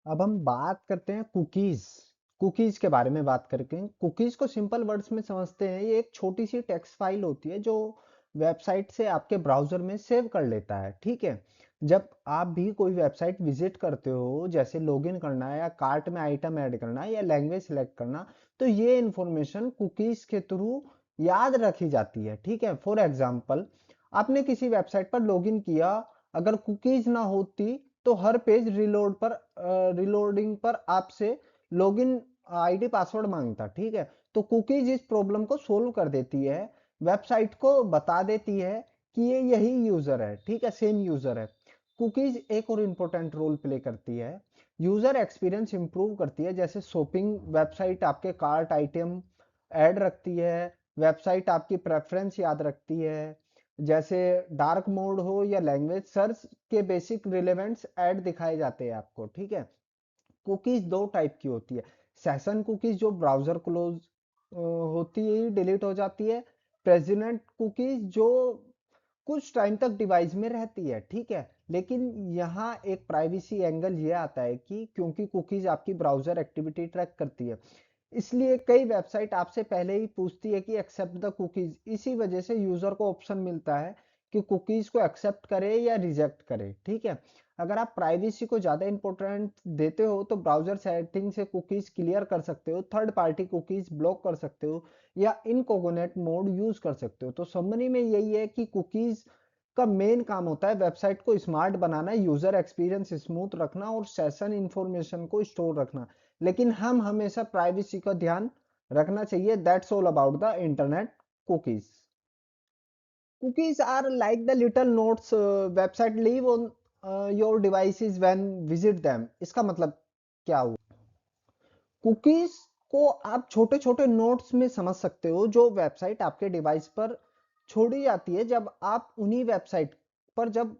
अब हम बात करते हैं कुकीज। कुकीज के बारे में बात करके कुकीज को सिंपल वर्ड्स में समझते हैं। ये एक छोटी सी टेक्स्ट फाइल होती है जो वेबसाइट से आपके ब्राउजर में सेव कर लेता है। ठीक है। जब आप भी कोई वेबसाइट विजिट करते हो, जैसे लॉगिन करना है या कार्ट में आइटम ऐड करना या लैंग्वेज सेलेक्ट करना, तो ये इंफॉर्मेशन कुकीज के थ्रू याद रखी जाती है। ठीक है। फॉर एग्जाम्पल, आपने किसी वेबसाइट पर लॉगिन किया, अगर कुकीज ना होती तो हर पेज रिलोडिंग पर आपसे लॉगिन आईडी पासवर्ड मांगता। ठीक है। तो कुकीज इस प्रॉब्लम को सोल्व कर देती है, वेबसाइट को बता देती है कि ये यही यूजर है। ठीक है, सेम यूजर है। कुकीज एक और इम्पोर्टेंट रोल प्ले करती है, यूजर एक्सपीरियंस इंप्रूव करती है। जैसे शॉपिंग वेबसाइट आपके कार्ट आइटम ऐड रखती है, वेबसाइट आपकी प्रेफरेंस याद रखती है। जैसे डार्क मोड हो या लैंग्वेज सर्च के बेसिक रिलेवेंट्स ऐड दिखाए जाते हैं आपको। ठीक है। कुकीज दो टाइप की होती है। सेशन कुकीज जो ब्राउजर क्लोज होती है डिलीट हो जाती है। प्रेसिडेंट कुकीज जो कुछ टाइम तक डिवाइस में रहती है। ठीक है। लेकिन यहाँ एक प्राइवेसी एंगल ये आता है कि क्योंकि कुकीज आपकी ब्राउजर एक्टिविटी ट्रैक करती है, इसलिए कई वेबसाइट आपसे पहले ही पूछती है कि एक्सेप्ट द कुकीज। इसी वजह से यूजर को ऑप्शन मिलता है कि कुकीज को एक्सेप्ट करे या रिजेक्ट करे। ठीक है। अगर आप प्राइवेसी को ज्यादा इंपॉर्टेंट देते हो तो ब्राउजर सेटिंग से कुकीज क्लियर कर सकते हो, थर्ड पार्टी कुकीज ब्लॉक कर सकते हो या इनकॉग्निट मोड यूज कर सकते हो। तो समरी में यही है कि कुकीज का मेन काम होता है वेबसाइट को स्मार्ट बनाना, यूजर एक्सपीरियंस स्मूथ रखना और सेशन इंफॉर्मेशन को स्टोर रखना। लेकिन हम हमेशा प्राइवेसी का ध्यान रखना चाहिए। That's all about the internet cookies. Cookies are like the little notes website leave on your devices when visit them. इसका मतलब क्या हुआ? कुकीज को आप छोटे छोटे नोट्स में समझ सकते हो जो वेबसाइट आपके डिवाइस पर छोड़ी जाती है। जब आप उन्हीं वेबसाइट पर जब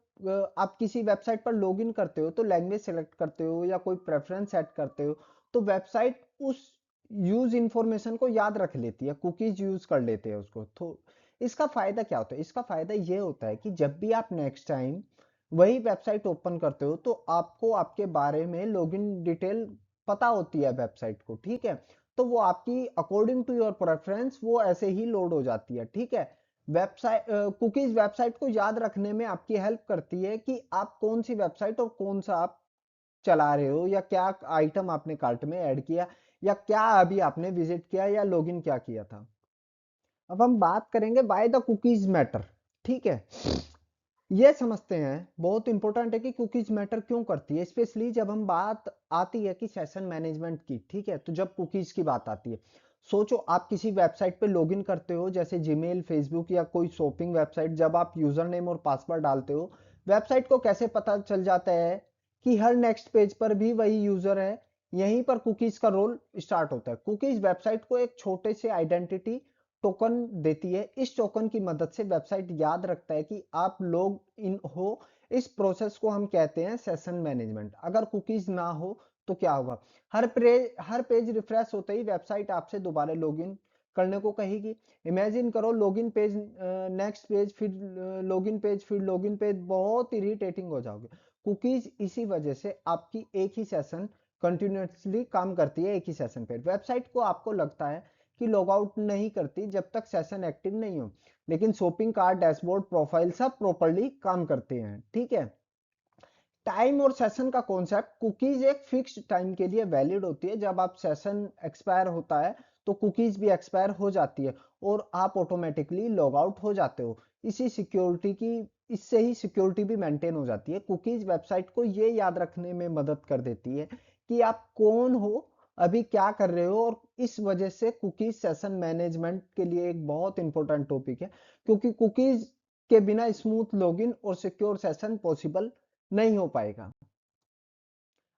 आप किसी वेबसाइट पर लॉगिन करते हो तो लैंग्वेज सेलेक्ट करते हो या कोई प्रेफरेंस सेट करते हो, तो वेबसाइट उस यूज इंफॉर्मेशन को याद रख लेती है, कुकीज यूज कर लेते हैं उसको। तो इसका फायदा क्या होता है? इसका फायदा ये होता है कि जब भी आप नेक्स्ट टाइम वही वेबसाइट ओपन करते हो तो आपको आपके बारे में लॉगिन डिटेल पता होती है वेबसाइट को। ठीक है। तो वो आपकी अकॉर्डिंग टू योर प्रेफरेंस वो ऐसे ही लोड हो जाती है। ठीक है। वेबसाइट कुकीज वेबसाइट को याद रखने में आपकी हेल्प करती है कि आप कौन सी वेबसाइट और कौन सा आप चला रहे हो, या क्या आइटम आपने कार्ट में ऐड किया, या क्या अभी आपने विजिट किया या लॉगिन क्या किया था। अब हम बात करेंगे व्हाई द कुकीज मैटर। ठीक है। ये समझते हैं, बहुत इंपॉर्टेंट है कि कुकीज मैटर क्यों करती है, स्पेशली जब हम बात आती है कि सेशन मैनेजमेंट की। ठीक है। तो जब कुकीज की बात आती है, सोचो आप किसी वेबसाइट पे लॉगिन करते हो, जैसे जीमेल, फेसबुक या कोई शॉपिंग वेबसाइट। जब आप यूजर नेम और पासवर्ड डालते हो, वेबसाइट को कैसे पता चल जाता है कि हर नेक्स्ट पेज पर भी वही यूजर है? यहीं पर कुकीज का रोल स्टार्ट होता है। कुकीज वेबसाइट को एक छोटे से आइडेंटिटी टोकन देती है। इस टोकन की मदद से वेबसाइट याद रखता है कि आप लॉग इन हो। इस प्रोसेस को हम कहते हैं सेशन मैनेजमेंट। अगर कुकीज ना हो तो क्या होगा? हर पेज रिफ्रेश होते ही वेबसाइट आपसे दोबारा लॉगिन करने को कहेगी। इमेजिन करो, लॉगिन पेज, नेक्स्ट पेज, फिर लॉगिन पेज, फिर लॉगिन पेज, बहुत इरिटेटिंग हो जाओगे। कुकीज इसी वजह से आपकी एक ही सेशन कंटिन्यूसली काम करती है, एक ही सेशन पे। वेबसाइट को आपको लगता है कि लॉग आउट नहीं करती जब तक सेशन एक्टिव नहीं हो, लेकिन शॉपिंग कार्ट, डैशबोर्ड, प्रोफाइल सब प्रॉपर्ली काम करते हैं। ठीक है। टाइम और सेशन का कॉन्सेप्ट, कुकीज एक फिक्स्ड टाइम के लिए वैलिड होती है। जब आप सेशन एक्सपायर होता है तो कुकीज भी एक्सपायर हो जाती है और आप ऑटोमेटिकली लॉग आउट हो जाते हो। इससे ही सिक्योरिटी भी मेंटेन हो जाती है। कुकीज वेबसाइट को ये याद रखने में मदद कर देती है कि आप कौन हो, अभी क्या कर रहे हो। और इस वजह से कुकीज सेशन मैनेजमेंट के लिए एक बहुत इंपॉर्टेंट टॉपिक है, क्योंकि कुकीज के बिना स्मूथ लॉगिन और सिक्योर सेशन पॉसिबल नहीं हो पाएगा।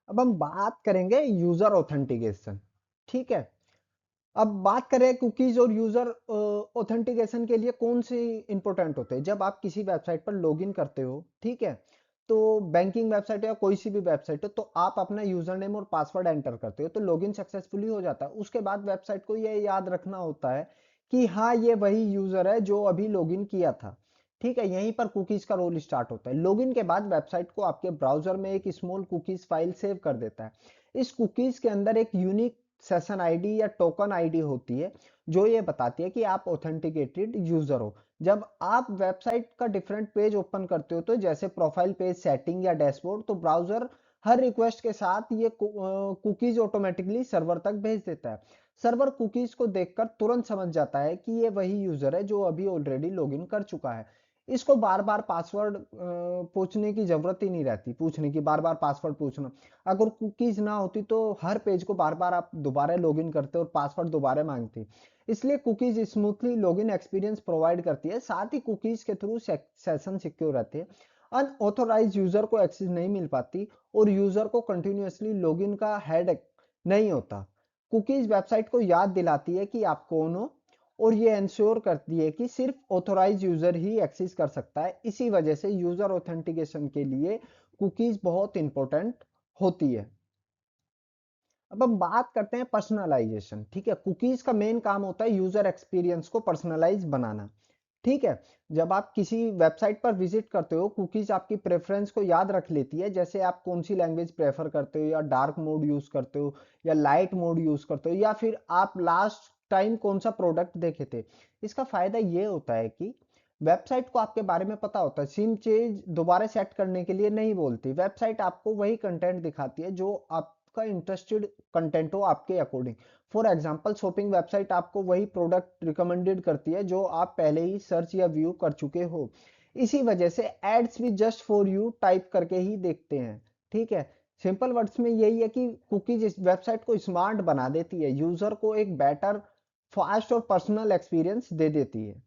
अब हम बात करेंगे यूजर ऑथेंटिकेशन। ठीक है। अब बात करें कुकीज और यूजर ऑथेंटिकेशन के लिए कौन से इंपॉर्टेंट होते हैं। जब आप किसी वेबसाइट पर लॉगिन करते हो, ठीक है, तो बैंकिंग वेबसाइट या कोई सी भी वेबसाइट हो, तो आप अपना यूजर नेम और पासवर्ड एंटर करते हो तो लॉगिन सक्सेसफुली हो जाता है। उसके बाद वेबसाइट को यह याद रखना होता है कि हाँ, ये वही यूजर है जो अभी लॉगिन किया था। ठीक है, यहीं पर कुकीज का रोल स्टार्ट होता है। लॉगिन के बाद वेबसाइट को आपके ब्राउजर में एक स्मॉल कुकीज फाइल सेव कर देता है। इस कुकीज के अंदर एक यूनिक सेशन आईडी या टोकन आईडी होती है, जो ये बताती है कि आप ऑथेंटिकेटेड यूजर हो। जब आप वेबसाइट का डिफरेंट पेज ओपन करते हो, तो जैसे प्रोफाइल पेज, सेटिंग या डैशबोर्ड, तो ब्राउजर हर रिक्वेस्ट के साथ ये कुकीज ऑटोमेटिकली सर्वर तक भेज देता है। सर्वर कुकीज को देखकर तुरंत समझ जाता है कि ये वही यूजर है जो अभी ऑलरेडी लॉगिन कर चुका है। इसको बार बार पासवर्ड पूछने की जरूरत ही नहीं रहती, पूछने की बार बार पासवर्ड पूछना। अगर कुकीज ना होती तो हर पेज को बार बार आप दोबारा लॉगिन करते और पासवर्ड दोबारा मांगते। इसलिए cookies smoothly login experience provide करती है, साथ ही कुकीज के थ्रू सेशन सिक्योर रहते हैं, अनऑथोराइज यूजर को एक्सेस नहीं मिल पाती और यूजर को कंटिन्यूअसली लॉगिन का हेडेक नहीं होता। कुकीज वेबसाइट को याद दिलाती है कि आप कौन हो, और ये इंश्योर करती है कि सिर्फ ऑथोराइज यूजर ही एक्सेस कर सकता है। इसी वजह से यूजर ऑथेंटिकेशन के लिए कुकीज बहुत इंपॉर्टेंट होती है। अब हम बात करते हैं पर्सनलाइजेशन। ठीक है, कुकीज का मेन काम होता है यूजर एक्सपीरियंस को पर्सनलाइज बनाना। ठीक है, जब आप किसी वेबसाइट पर विजिट करते हो, कुकीज आपकी प्रेफरेंस को याद रख लेती है, जैसे आप कौन सी लैंग्वेज प्रेफर करते हो, या डार्क मोड यूज करते हो, या लाइट मोड यूज करते हो, या फिर आप लास्ट टाइम कौन सा प्रोडक्ट देखे थे। इसका फायदा ये होता है कि वेबसाइट को आपके बारे में पता होता है, सिम चेंज दोबारा सेट करने के लिए नहीं बोलती, वेबसाइट आपको वही कंटेंट दिखाती है जो आपका इंटरेस्टेड कंटेंट हो आपके according. For example, shopping website आपको वही प्रोडक्ट रिकमेंडेड करती है जो आप पहले ही सर्च या व्यू कर चुके हो। इसी वजह से एड्स भी जस्ट फॉर यू टाइप करके ही देखते हैं। ठीक है, सिंपल वर्ड्स में यही है कि कुकीज इस वेबसाइट को स्मार्ट बना देती है, यूजर को एक बेटर, फास्ट और पर्सनल एक्सपीरियंस दे देती है।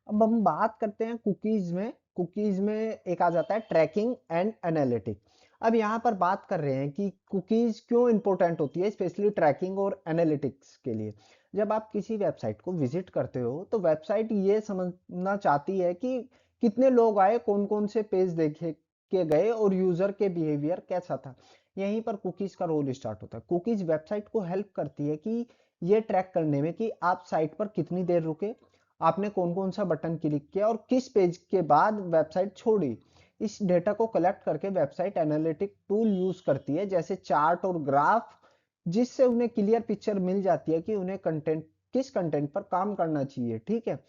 अब हम बात करते हैं कुकीज में एक आ जाता है ट्रैकिंग एंड एनालिटिक। अब यहाँ पर बात कर रहे हैं कि कुकीज क्यों इंपॉर्टेंट होती है, स्पेशली ट्रैकिंग और एनालिटिक्स के लिए। जब आप किसी वेबसाइट को विजिट करते हो, तो वेबसाइट ये समझना चाहती है कि कितने लोग आए, कौन कौन से पेज देखे के गए और यूजर के बिहेवियर कैसा था। यहीं पर कुकीज का रोल स्टार्ट होता है। कुकीज वेबसाइट को हेल्प करती है कि ये ट्रैक करने में कि आप साइट पर कितनी देर रुके, आपने कौन कौन सा बटन क्लिक किया और किस पेज के बाद वेबसाइट छोड़ी। इस डेटा को कलेक्ट करके वेबसाइट एनालिटिक टूल यूज करती है, जैसे चार्ट और ग्राफ, जिससे उन्हें क्लियर पिक्चर मिल जाती है कि उन्हें किस कंटेंट पर काम करना चाहिए। ठीक है,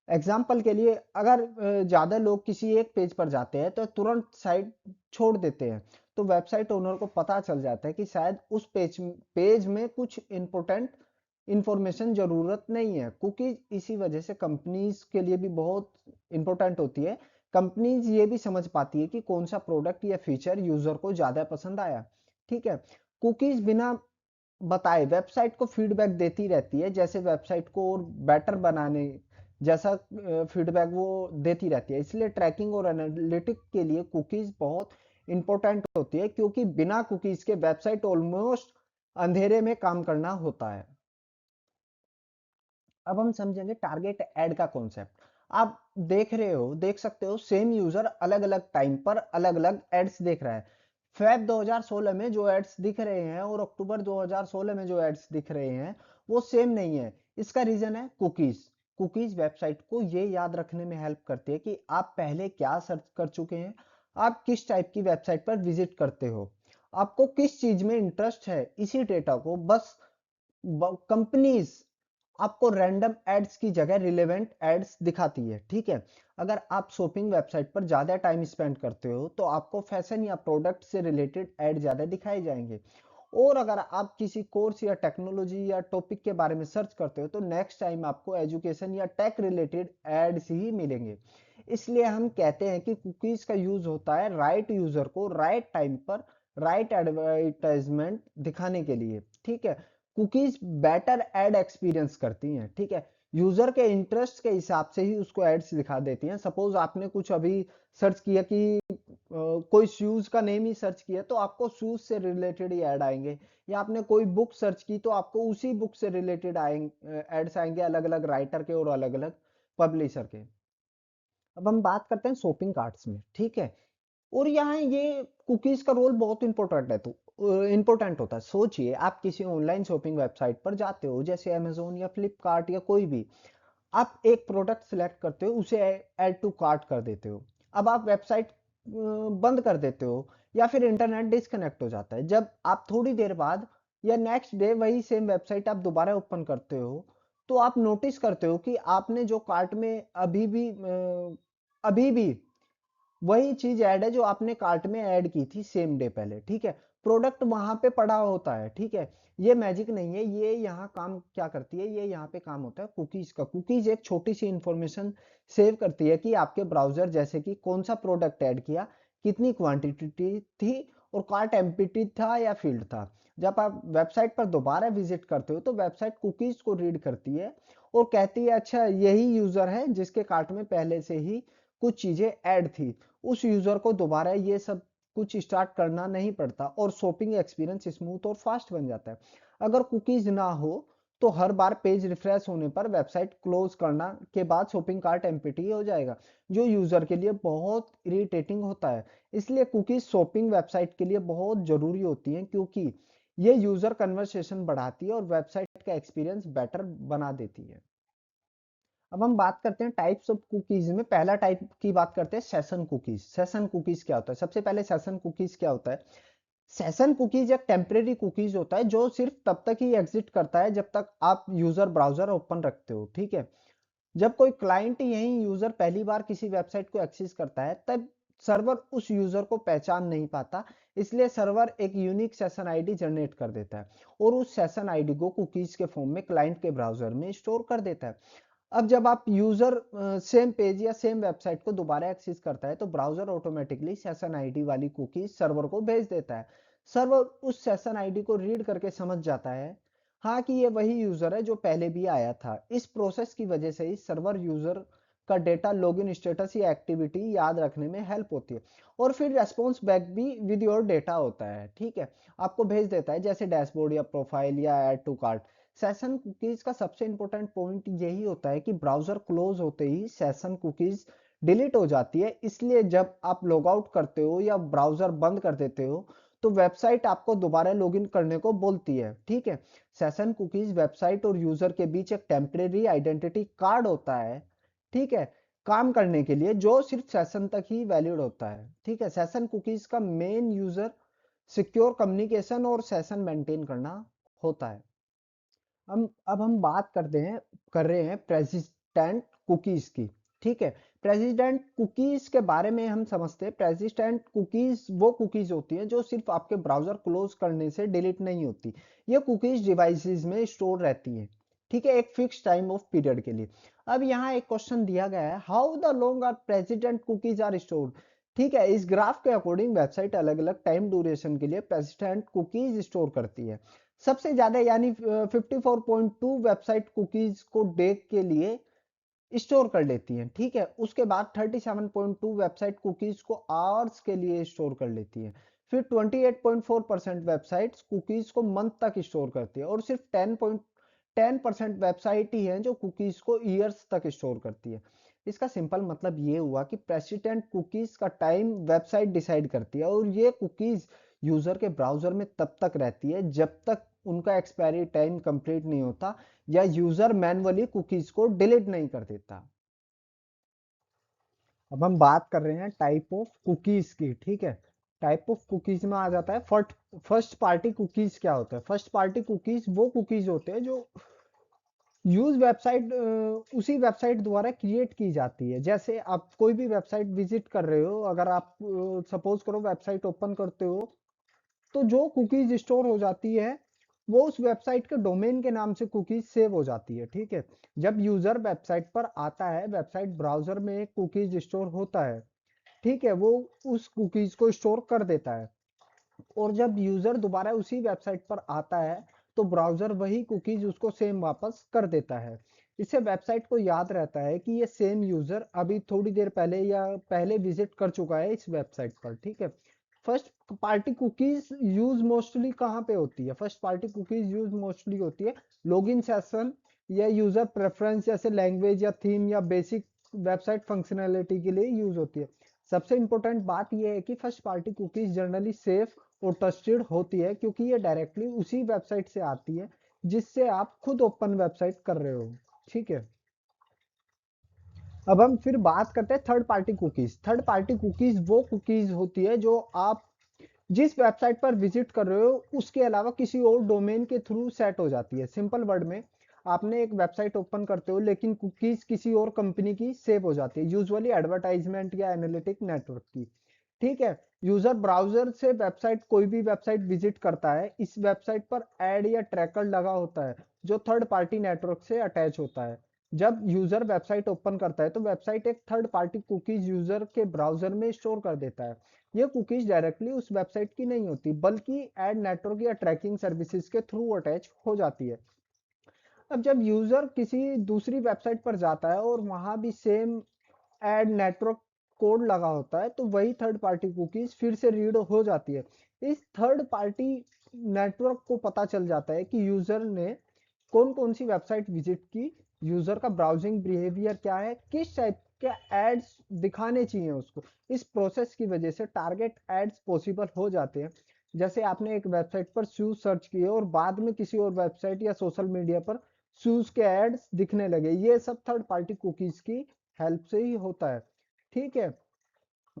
एग्जाम्पल के लिए, अगर ज्यादा लोग किसी एक पेज पर जाते हैं तो तुरंत साइट छोड़ देते हैं, तो वेबसाइट ओनर को पता चल जाता है कि शायद उस पेज में कुछ इंपोर्टेंट इंफॉर्मेशन जरूरत नहीं है। कुकीज इसी वजह से कंपनीज के लिए भी बहुत इंपॉर्टेंट होती है। कंपनीज ये भी समझ पाती है कि कौन सा प्रोडक्ट या फीचर यूजर को ज्यादा पसंद आया। ठीक है, कुकीज बिना बताए वेबसाइट को फीडबैक देती रहती है, जैसे वेबसाइट को और बेटर बनाने जैसा फीडबैक वो देती रहती है। इसलिए ट्रैकिंग और एनालिटिक के लिए कुकीज बहुत इंपॉर्टेंट होती है, क्योंकि बिना कुकीज के वेबसाइट ऑलमोस्ट अंधेरे में काम करना होता है। अब हम समझेंगे टारगेट ऐड का कॉन्सेप्ट। आप देख सकते हो, सेम यूजर अलग अलग टाइम पर अलग अलग एड्स देख रहा है। फेब 2016 में जो एड्स दिख रहे हैं और अक्टूबर 2016 में जो एड्स दिख रहे हैं, वो सेम नहीं है। इसका रीजन है कुकीज। कुकीज वेबसाइट को ये याद रखने में हेल्प करती है कि आप पहले क्या सर्च कर चुके हैं, आप किस टाइप की वेबसाइट पर विजिट करते हो, आपको किस चीज में इंटरेस्ट है। इसी डेटा को बस कंपनीज आपको रैंडम एड्स की जगह रिलेवेंट एड्स दिखाती है। ठीक है, अगर आप शॉपिंग वेबसाइट पर ज्यादा टाइम स्पेंड करते हो, तो आपको फैशन या प्रोडक्ट से रिलेटेड एड ज्यादा दिखाए जाएंगे। और अगर आप किसी कोर्स या टेक्नोलॉजी या टॉपिक के बारे में सर्च करते हो, तो नेक्स्ट टाइम आपको एजुकेशन या टेक रिलेटेड एड्स ही मिलेंगे। इसलिए हम कहते हैं कि कुकीज का यूज होता है राइट यूजर को राइट टाइम पर राइट एडवर्टाइजमेंट दिखाने के लिए। ठीक है, कुकीज बेटर एड एक्सपीरियंस करती हैं। ठीक है, यूजर के इंटरेस्ट के हिसाब से ही उसको एड्स दिखा देती हैं। सपोज आपने कुछ अभी सर्च किया कि कोई शूज का नेम ही सर्च किया, तो आपको शूज से रिलेटेड ही ऐड आएंगे। या आपने कोई बुक सर्च की, तो आपको उसी बुक से रिलेटेड आएंगे, एड्स आएंगे, अलग अलग राइटर के और अलग अलग पब्लिशर के। अब हम बात करते हैं शॉपिंग कार्ट्स में। ठीक है, और यहाँ ये कुकीज का रोल बहुत इंपॉर्टेंट है, तो इंपॉर्टेंट होता है। सोचिए, आप किसी ऑनलाइन शॉपिंग वेबसाइट पर जाते हो, जैसे अमेजोन या फ्लिपकार्ट या कोई भी। आप एक प्रोडक्ट सिलेक्ट करते हो, उसे ऐड टू कार्ट कर देते हो। अब आप वेबसाइट बंद कर देते हो या फिर इंटरनेट डिस्कनेक्ट हो जाता है। जब आप थोड़ी देर बाद या नेक्स्ट डे वही सेम वेबसाइट आप दोबारा ओपन करते हो, तो आप नोटिस करते हो कि आपने जो कार्ट में अभी भी वही चीज ऐड है जो आपने कार्ट में ऐड की थी सेम डे पहले, ठीक है। प्रोडक्ट वहां पे पड़ा होता है, ठीक है। ये मैजिक नहीं है, ये यहाँ काम क्या करती है, ये यहाँ पे काम होता है कुकीज का। कुकीज एक छोटी सी इंफॉर्मेशन सेव करती है कि आपके ब्राउजर, जैसे कि कौन सा प्रोडक्ट ऐड किया, कितनी क्वांटिटी थी, और कार्ट एम्प्टी था या फील्ड था। जब आप वेबसाइट पर दोबारा विजिट करते हो तो वेबसाइट कुकीज को रीड करती है और कहती है अच्छा यही यूजर है जिसके कार्ट में पहले से ही कुछ चीजें ऐड थी। उस यूजर को दोबारा ये सब कुछ स्टार्ट करना नहीं पड़ता और शॉपिंग एक्सपीरियंस स्मूथ और फास्ट बन जाता है। अगर कुकीज ना हो तो हर बार पेज रिफ्रेश होने पर वेबसाइट क्लोज करना के बाद शॉपिंग कार्ट एम्प्टी हो जाएगा, जो यूजर के लिए बहुत इरिटेटिंग होता है। इसलिए कुकीज शॉपिंग वेबसाइट के लिए बहुत जरूरी होती हैं, क्योंकि ये यूजर कन्वर्सेशन बढ़ाती है और वेबसाइट का एक्सपीरियंस बेटर बना देती है। अब हम बात करते हैं टाइप्स ऑफ कुकीज में। पहला टाइप की बात करते हैं सेशन कुकीज। सेशन कुकीज क्या होता है? सबसे पहले सेशन कुकीज क्या होता है? सेशन कुकीज एक टेम्परेरी कुकीज होता है जो सिर्फ तब तक ही एग्जिस्ट करता है जब तक आप यूजर ब्राउजर ओपन रखते हो, ठीक है। जब कोई क्लाइंट यही यूजर पहली बार किसी वेबसाइट को एक्सेस करता है, तब सर्वर उस यूजर को पहचान नहीं पाता। इसलिए सर्वर एक यूनिक सेशन आईडी जनरेट कर देता है और उस सेशन आईडी को कुकीज के फॉर्म में क्लाइंट के ब्राउजर में स्टोर कर देता है। अब जब आप यूजर सेम पेज या सेम वेबसाइट को दोबारा एक्सेस करता है तो ब्राउजर ऑटोमेटिकली सेशन आईडी वाली कुकी सर्वर को भेज देता है। सर्वर उस सेशन आईडी को रीड करके समझ जाता है हाँ कि ये वही यूजर है जो पहले भी आया था। इस प्रोसेस की वजह से ही सर्वर यूजर का डेटा, लॉगिन स्टेटस या एक्टिविटी याद रखने में हेल्प होती है और फिर रेस्पॉन्स बैक भी विद योर डेटा होता है, ठीक है। आपको भेज देता है जैसे डैशबोर्ड या प्रोफाइल या add to cart. Session cookies का सबसे इंपॉर्टेंट पॉइंट यही होता है कि ब्राउजर क्लोज होते ही सेशन कुकीज डिलीट हो जाती है। इसलिए जब आप लॉग आउट करते हो या ब्राउजर बंद कर देते हो तो वेबसाइट आपको दोबारा लॉगिन करने को बोलती है, ठीक है। सेशन कुकीज वेबसाइट और यूजर के बीच एक टेम्परेरी आइडेंटिटी कार्ड होता है, ठीक है, काम करने के लिए, जो सिर्फ सेशन तक ही वैलिड होता है, ठीक है। सेशन कुकीज का मेन यूजर सिक्योर कम्युनिकेशन और सेशन मेंटेन करना होता है। हम अब हम बात कर रहे हैं प्रेसिडेंट कुकीज की, ठीक है। प्रेसिडेंट कुकीज के बारे में हम समझते हैं। प्रेसिडेंट कुकीज वो कुकीज होती हैं जो सिर्फ आपके ब्राउजर क्लोज करने से डिलीट नहीं होती। ये कुकीज डिवाइसेस में स्टोर रहती हैं, ठीक है, एक फिक्स टाइम ऑफ पीरियड के लिए। अब यहाँ एक क्वेश्चन दिया गया है, how the long are persistent cookies are stored. ठीक है, इस ग्राफ के अकॉर्डिंग वेबसाइट अलग अलग टाइम ड्यूरेशन के लिए प्रेसिडेंट कुकीज स्टोर करती है। सबसे ज्यादा यानी 54.2 वेबसाइट कुकीज को डे के लिए स्टोर कर लेती हैं, ठीक है। उसके बाद 37.2 वेबसाइट कुकीज को आवर्स के लिए स्टोर कर लेती है। फिर 28.4% वेबसाइट्स कुकीज को मंथ तक स्टोर करती है और सिर्फ 10% वेबसाइट ही है जो कुकीज को ईयर्स तक स्टोर करती है। इसका सिंपल मतलब ये हुआ कि प्रेसिडेंट कुकीज का टाइम वेबसाइट डिसाइड करती है और ये कुकीज यूजर के ब्राउजर में तब तक रहती है जब तक उनका एक्सपायरी टाइम कंप्लीट नहीं होता या यूजर मैन्युअली कुकीज को डिलीट नहीं कर देता। अब हम बात कर रहे हैं टाइप ऑफ कुकीज की, ठीक है। टाइप ऑफ कुकीज में आ जाता है फर्स्ट पार्टी कुकीज। क्या होता है फर्स्ट पार्टी कुकीज? वो कुकीज होते हैं जो यूज वेबसाइट उसी वेबसाइट द्वारा क्रिएट की जाती है। जैसे आप कोई भी वेबसाइट विजिट कर रहे हो, अगर आप सपोज करो वेबसाइट ओपन करते हो, तो जो कुकीज स्टोर हो जाती है वो उस वेबसाइट के डोमेन के नाम से कुकीज सेव हो जाती है, ठीक है। जब यूजर वेबसाइट पर आता है, वेबसाइट ब्राउजर में एक कुकीज स्टोर होता है, ठीक है, वो उस कुकीज को स्टोर कर देता है और जब यूजर दोबारा उसी वेबसाइट पर आता है तो ब्राउजर वही कुकीज उसको सेम वापस कर देता है। इससे वेबसाइट को याद रहता है कि ये सेम यूजर अभी थोड़ी देर पहले या पहले विजिट कर चुका है इस वेबसाइट पर, ठीक है। First party cookies use mostly कहाँ पे होती है? First party cookies use mostly होती है लॉगिन सेशन या यूजर प्रेफरेंस, जैसे लैंग्वेज या थीम या बेसिक वेबसाइट फंक्शनैलिटी के लिए यूज होती है। सबसे इंपॉर्टेंट बात यह है कि first party cookies generally safe और ट्रस्टेड होती है क्योंकि ये डायरेक्टली उसी वेबसाइट से आती है जिससे आप खुद ओपन वेबसाइट कर रहे हो, ठीक है। अब हम फिर बात करते हैं third party cookies. Third party cookies वो कुकीज होती है जो आप जिस वेबसाइट पर विजिट कर रहे हो उसके अलावा किसी और डोमेन के थ्रू सेट हो जाती है। सिंपल वर्ड में, आपने एक वेबसाइट ओपन करते हो लेकिन कुकीज किसी और कंपनी की सेव हो जाती है, यूजुअली एडवर्टाइजमेंट या एनालिटिक नेटवर्क की। ठीक है। यूजर ब्राउजर से वेबसाइट, कोई भी वेबसाइट विजिट करता है, इस वेबसाइट पर एड या ट्रैकर लगा होता है जो थर्ड पार्टी नेटवर्क से अटैच होता है। जब यूजर वेबसाइट ओपन करता है तो वेबसाइट एक थर्ड पार्टी कुकीज यूजर के ब्राउजर में स्टोर कर देता है। ये कुकीज डायरेक्टली उस वेबसाइट की नहीं होती बल्कि एड नेटवर्क या ट्रैकिंग सर्विसेज के थ्रू अटैच हो जाती है। अब जब यूजर किसी दूसरी वेबसाइट पर जाता है और वहां भी सेम एड नेटवर्क कोड लगा होता है तो वही थर्ड पार्टी कुकीज फिर से रीड हो जाती है। इस थर्ड पार्टी नेटवर्क को पता चल जाता है कि यूजर ने कौन कौन सी वेबसाइट विजिट की, यूजर का ब्राउजिंग बिहेवियर क्या है, किस टाइप के एड्स दिखाने चाहिए उसको। इस प्रोसेस की वजह से टारगेट एड्स पॉसिबल हो जाते हैं। जैसे आपने एक वेबसाइट पर शूज सर्च किए और बाद में किसी और वेबसाइट या सोशल मीडिया पर शूज के एड्स दिखने लगे, ये सब थर्ड पार्टी कुकीज की हेल्प से ही होता है। ठीक है।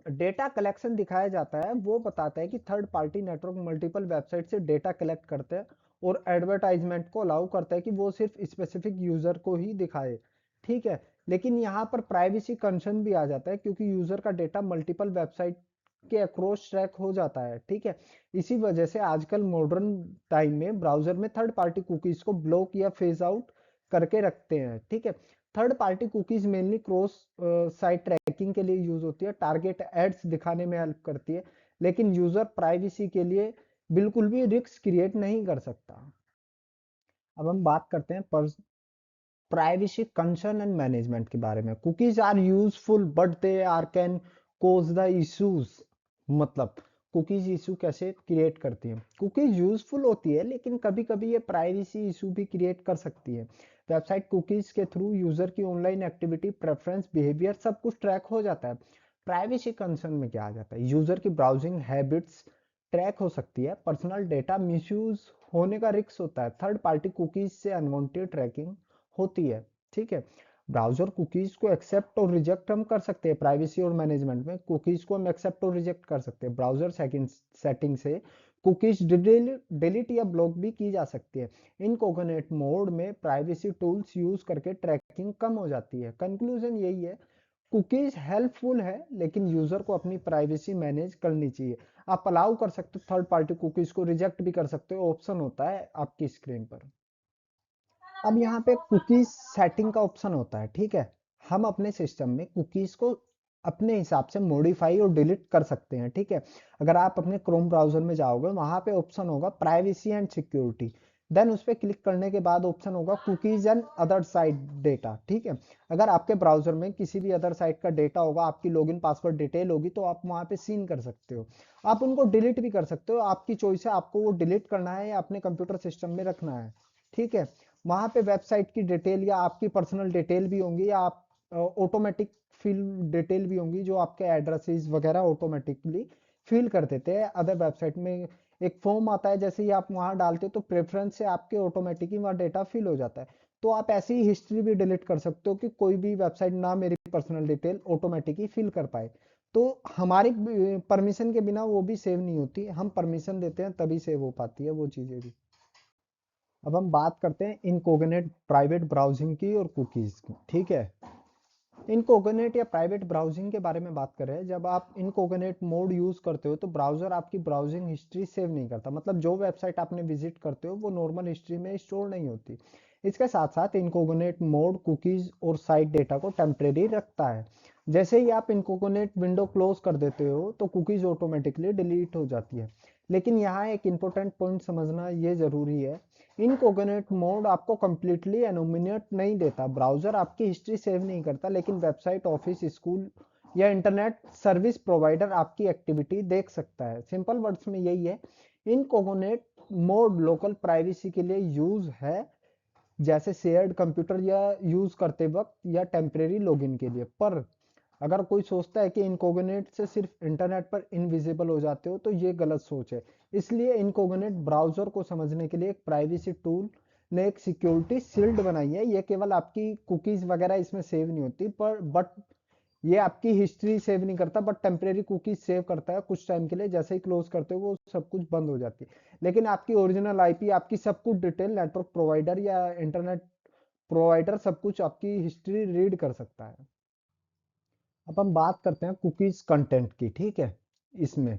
डेटा कलेक्शन दिखाया जाता है, वो बताता है कि third party network multiple website से डेटा कलेक्ट करते हैं और एडवर्टाइजमेंट को अलाउ करता है कि वो सिर्फ स्पेसिफिक यूजर को ही दिखाए। ठीक है। लेकिन यहाँ पर प्राइवेसी कंसर्न भी आ जाता है क्योंकि यूजर का डेटा मल्टीपल वेबसाइट के अक्रॉस ट्रैक हो जाता है। ठीक है। इसी वजह से आजकल मॉडर्न टाइम में ब्राउजर में थर्ड पार्टी कुकीज को ब्लॉक या फेज आउट करके रखते हैं। ठीक है। Third party cookies mainly cross site tracking के लिए यूज होती है, टारगेट एड्स दिखाने में हेल्प करती है, लेकिन यूजर प्राइवेसी के लिए बिल्कुल भी रिस्क क्रिएट नहीं कर सकता। अब हम बात करते हैं प्राइवेसी कंसर्न एंड मैनेजमेंट के बारे में। Cookies are useful but they are can cause the issues. मतलब कुकीज इशू कैसे क्रिएट करती है। कुकीज यूजफुल होती है लेकिन कभी कभी ये प्राइवेसी इशू भी क्रिएट कर सकती है। वेबसाइट कुकीज के थ्रू यूजर की ऑनलाइन एक्टिविटी, प्रेफरेंस, बिहेवियर सब कुछ ट्रैक हो जाता है। प्राइवेसी कंसर्न में क्या आ जाता है, यूजर की ब्राउजिंग हैबिट्स ट्रैक हो सकती है, पर्सनल डेटा मिसयूज होने का रिस्क होता है, थर्ड पार्टी कुकीज से अनवांटेड ट्रैकिंग होती है। ठीक है। ब्राउजर कुकीज को एक्सेप्ट और रिजेक्ट हम कर सकते हैं। प्राइवेसी और मैनेजमेंट में कुकीज को हम एक्सेप्ट और रिजेक्ट कर सकते हैं। ब्राउजर सेटिंग से कुकीज डिलीट या ब्लॉक भी की जा सकती है। इनकॉग्निट मोड में प्राइवेसी टूल्स यूज करके ट्रैकिंग कम हो जाती है। कंक्लूजन यही है, कुकीज हेल्पफुल है लेकिन यूजर को अपनी प्राइवेसी मैनेज करनी चाहिए। आप अलाउ कर सकते हो थर्ड पार्टी कुकीज को, रिजेक्ट भी कर सकते हो, ऑप्शन होता है आपकी स्क्रीन पर। अब यहाँ पे कुकीज सेटिंग का ऑप्शन होता है। ठीक है। हम अपने सिस्टम में कुकीज को अपने हिसाब से मॉडिफाई और डिलीट कर सकते हैं। ठीक है। अगर आप अपने क्रोम ब्राउजर में जाओगे, वहां पे ऑप्शन होगा प्राइवेसी एंड सिक्योरिटी, देन उस पर क्लिक करने के बाद ऑप्शन होगा cookies and other site data. ठीक है। अगर आपके ब्राउजर में किसी भी अदर साइट का डेटा होगा, आपकी लॉगिन पासवर्ड डिटेल होगी, तो आप वहां पे सीन कर सकते हो। आप उनको डिलीट भी कर सकते हो, आपकी चॉइस है, आपको वो डिलीट करना है या अपने कंप्यूटर सिस्टम में रखना है। ठीक है। वहां पे वेबसाइट की डिटेल या आपकी पर्सनल डिटेल भी होंगी या आप ऑटोमेटिक फिल डिटेल भी होंगी जो आपके एड्रेसेस वगैरह ऑटोमेटिकली फिल कर देते हैं। अदर वेबसाइट में एक फॉर्म आता है, जैसे ही आप वहां डालते हो तो प्रेफरेंस से आपके ऑटोमेटिकली वहां डेटा फिल हो जाता है। तो आप ऐसी ही हिस्ट्री भी डिलीट कर सकते हो कि कोई भी वेबसाइट ना मेरी पर्सनल डिटेल ऑटोमेटिकली फिल कर पाए। तो हमारी परमिशन के बिना वो भी सेव नहीं होती, हम परमिशन देते हैं तभी सेव हो पाती है वो चीजें भी। अब हम बात करते हैं इनकॉग्निट प्राइवेट ब्राउजिंग की और कुकीज की। ठीक है। इनकॉग्निट या प्राइवेट ब्राउजिंग के बारे में बात करें, जब आप इनकॉग्निट मोड यूज करते हो तो ब्राउजर आपकी ब्राउजिंग हिस्ट्री सेव नहीं करता। मतलब जो वेबसाइट आपने विजिट करते हो वो नॉर्मल हिस्ट्री में स्टोर नहीं होती। इसके साथ साथ इनकॉग्निट मोड कुकीज और साइट डेटा को टेम्परेरी रखता है। जैसे ही आप इनकॉग्निट विंडो क्लोज कर देते हो तो कुकीज ऑटोमेटिकली डिलीट हो जाती है। लेकिन यहाँ एक इंपॉर्टेंट पॉइंट समझना ये जरूरी है, इनकॉग्निट मोड आपको कंप्लीटली एनोमिनेट नहीं देता। ब्राउजर आपकी हिस्ट्री सेव नहीं करता लेकिन वेबसाइट, ऑफिस, स्कूल या इंटरनेट सर्विस प्रोवाइडर आपकी एक्टिविटी देख सकता है। सिंपल वर्ड्स में यही है, इनकॉग्निट मोड लोकल प्राइवेसी के लिए यूज है, जैसे शेयर्ड कंप्यूटर या यूज करते वक्त या टेम्परेरी लॉगिन के लिए। पर अगर कोई सोचता है कि इनकॉग्निट से सिर्फ इंटरनेट पर इनविजिबल हो जाते हो तो ये गलत सोच है। इसलिए इनकॉग्निट ब्राउजर को समझने के लिए एक प्राइवेसी टूल ने एक सिक्योरिटी शील्ड बनाई है। ये केवल आपकी कुकीज वगैरह इसमें सेव नहीं होती, पर बट ये आपकी हिस्ट्री सेव नहीं करता, बट टेम्परेरी कुकीज सेव करता है कुछ टाइम के लिए। जैसे ही क्लोज करते हो वो सब कुछ बंद हो जाती है, लेकिन आपकी ओरिजिनल आईपी, आपकी सब कुछ डिटेल नेटवर्क प्रोवाइडर या इंटरनेट प्रोवाइडर सब कुछ आपकी हिस्ट्री रीड कर सकता है। अब हम बात करते हैं कुकीज कंटेंट की, ठीक है। इसमें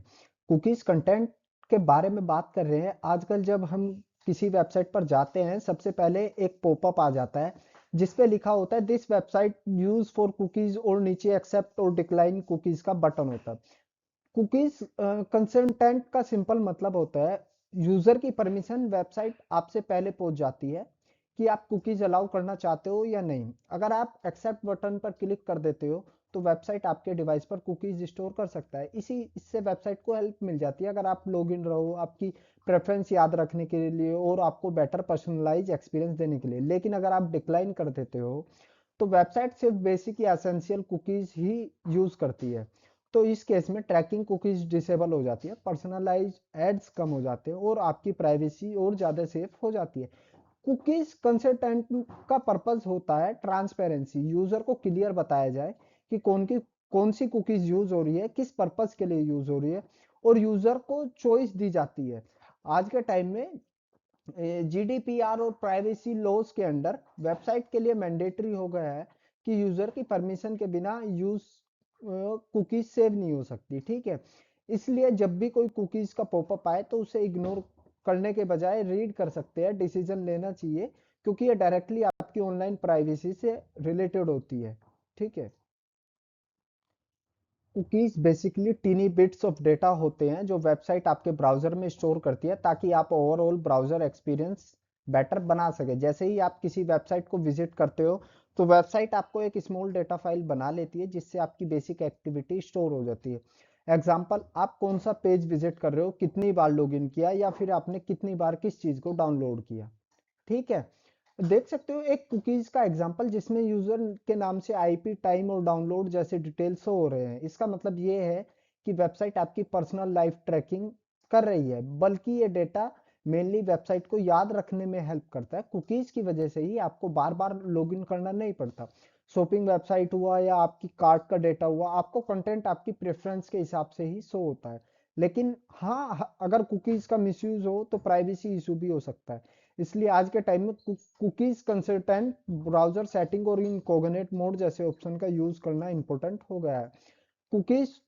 कुकीज कंटेंट के बारे में बात कर रहे हैं। आजकल जब हम किसी वेबसाइट पर जाते हैं, सबसे पहले एक पॉपअप आ जाता है जिसपे लिखा होता है this website use for cookies, और नीचे एक्सेप्ट और डिक्लाइन कुकीज का बटन होता है। कुकीज कंसेंटेंट का सिंपल मतलब होता है यूजर की परमिशन वेबसाइट आपसे पहले पहुंच जाती है कि आप कुकीज अलाउ करना चाहते हो या नहीं। अगर आप एक्सेप्ट बटन पर क्लिक कर देते हो तो वेबसाइट आपके डिवाइस पर कुकीज स्टोर कर सकता है। इससे वेबसाइट को हेल्प मिल जाती है अगर आप लॉगिन रहो, आपकी प्रेफरेंस याद रखने के लिए और आपको बेटर पर्सनलाइज एक्सपीरियंस देने के लिए। लेकिन अगर आप डिक्लाइन कर देते हो तो वेबसाइट सिर्फ बेसिक या एसेंशियल कुकीज ही यूज करती है। तो इस केस में ट्रैकिंग कुकीज डिसेबल हो जाती है, पर्सनलाइज एड्स कम हो जाते हैं और आपकी प्राइवेसी और ज़्यादा सेफ हो जाती है। कुकीज कंसल्टेंट का पर्पस होता है ट्रांसपेरेंसी, यूजर को क्लियर बताया जाए कि कौन सी कुकीज यूज हो रही है, किस पर्पस के लिए यूज हो रही है, और यूजर को चॉइस दी जाती है। आज के टाइम में जीडीपीआर और प्राइवेसी लॉज के अंडर वेबसाइट के लिए मैंडेटरी हो गया है कि यूजर की परमिशन के बिना यूज कुकीज सेव नहीं हो सकती, ठीक है। इसलिए जब भी कोई कुकीज का पॉपअप आए तो उसे इग्नोर करने के बजाय रीड कर सकते हैं, डिसीजन लेना चाहिए, क्योंकि ये डायरेक्टली आपकी ऑनलाइन प्राइवेसी से रिलेटेड होती है, ठीक है। Cookies basically tiny bits of data होते हैं जो वेबसाइट आपके ब्राउजर में स्टोर करती है ताकि आप ओवरऑल ब्राउजर एक्सपीरियंस बेटर बना सके। जैसे ही आप किसी वेबसाइट को विजिट करते हो तो वेबसाइट आपको एक स्मॉल डेटा फाइल बना लेती है जिससे आपकी बेसिक एक्टिविटी स्टोर हो जाती है। एग्जाम्पल, आप कौन सा पेज विजिट कर रहे हो, कितनी बार लॉगिन किया, या फिर आपने कितनी बार किस चीज को डाउनलोड किया, ठीक है। देख सकते हो एक कुकीज का एग्जांपल जिसमें यूजर के नाम से आईपी, टाइम और डाउनलोड जैसे डिटेल्स शो हो रहे हैं। इसका मतलब ये है कि वेबसाइट आपकी पर्सनल लाइफ ट्रैकिंग कर रही है, बल्कि ये डेटा मेनली वेबसाइट को याद रखने में हेल्प करता है। कुकीज की वजह से ही आपको बार बार लॉगिन करना नहीं पड़ता। शॉपिंग वेबसाइट हुआ या आपकी कार्ट का डेटा हुआ, आपको कंटेंट आपकी प्रेफरेंस के हिसाब से ही शो होता है। लेकिन हाँ, अगर कुकीज का मिसयूज हो तो प्राइवेसी इशू भी हो सकता है। इसलिए आज के टाइम में कुकीज कंसिस्टेंट ब्राउजर सेटिंग और इनकॉग्निट मोड जैसे ऑप्शन का यूज करना इंपॉर्टेंट हो गया है। कुकीज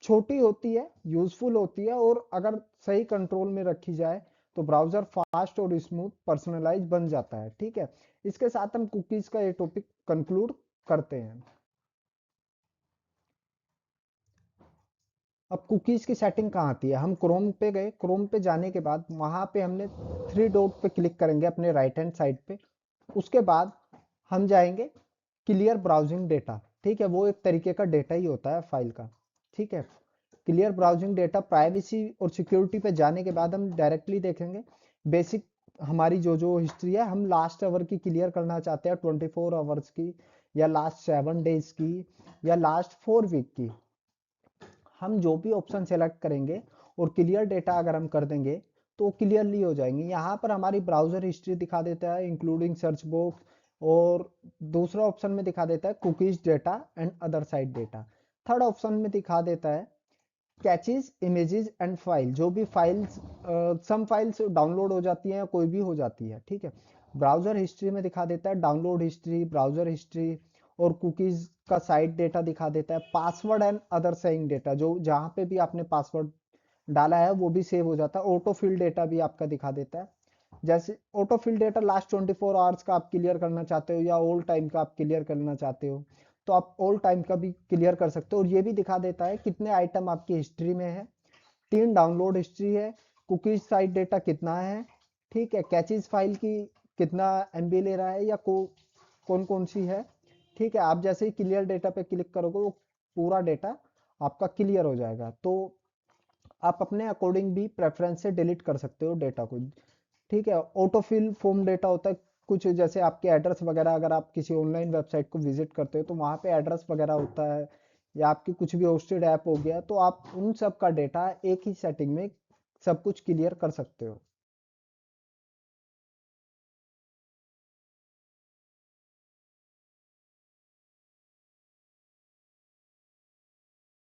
छोटी होती है, यूजफुल होती है, और अगर सही कंट्रोल में रखी जाए तो ब्राउजर फास्ट और स्मूथ पर्सनलाइज बन जाता है, ठीक है। इसके साथ हम कुकीज का ये टॉपिक कंक्लूड करते हैं। अब कुकीज की सेटिंग कहाँ आती है? हम क्रोम पे गए, क्रोम पे जाने के बाद वहां पे हमने थ्री डॉट पे क्लिक करेंगे अपने राइट हैंड साइड पे। उसके बाद हम जाएंगे क्लियर ब्राउजिंग डेटा, ठीक है। वो एक तरीके का डेटा ही होता है फाइल का, ठीक है। क्लियर ब्राउजिंग डेटा, प्राइवेसी और सिक्योरिटी पे जाने के बाद हम डायरेक्टली देखेंगे बेसिक हमारी जो जो हिस्ट्री है। हम लास्ट आवर की क्लियर करना चाहते हैं, 24 आवर्स की, या लास्ट 7 डेज की, या लास्ट 4 वीक की। हम जो भी ऑप्शन सेलेक्ट करेंगे और क्लियर डेटा अगर हम कर देंगे तो क्लियरली हो जाएंगे। यहाँ पर हमारी ब्राउजर हिस्ट्री दिखा देता है इंक्लूडिंग सर्च बॉक्स, और दूसरा ऑप्शन में दिखा देता है cookies data and other site data. Third option में दिखा देता है कैचेज, इमेजेस एंड फाइल, जो भी फाइल्स, सम फाइल्स डाउनलोड हो जाती हैं, कोई भी हो जाती है, ठीक है। ब्राउजर हिस्ट्री में दिखा देता है डाउनलोड हिस्ट्री, ब्राउजर हिस्ट्री, और कुकीज का साइट डेटा दिखा देता है। Password and other saying data, जो जहां पे भी आपने पासवर्ड डाला है वो भी सेव हो जाता है। ऑटो फिल डेटा भी आपका दिखा देता है। जैसे auto fill data last 24 hours का आप क्लियर करना चाहते हो या ऑल टाइम का आप क्लियर करना चाहते हो तो आप ऑल टाइम का भी क्लियर कर सकते हो। और ये भी दिखा देता है कितने आइटम आपकी हिस्ट्री में है, 3 डाउनलोड हिस्ट्री है, कुकीज साइट डेटा कितना है, ठीक है, कैचेज फाइल की कितना एमबी ले रहा है, या कौन कौन सी है, ठीक है। आप जैसे ही क्लियर डेटा पे क्लिक करोगे वो पूरा डेटा आपका क्लियर हो जाएगा। तो आप अपने अकॉर्डिंग भी प्रेफरेंस से डिलीट कर सकते हो डेटा को, ठीक है। ऑटोफिल फॉर्म डेटा होता है कुछ, जैसे आपके एड्रेस वगैरह, अगर आप किसी ऑनलाइन वेबसाइट को विजिट करते हो तो वहाँ पे एड्रेस वगैरह होता है, या आपकी कुछ भी होस्टेड ऐप हो गया, तो आप उन सब का डेटा एक ही सेटिंग में सब कुछ क्लियर कर सकते हो।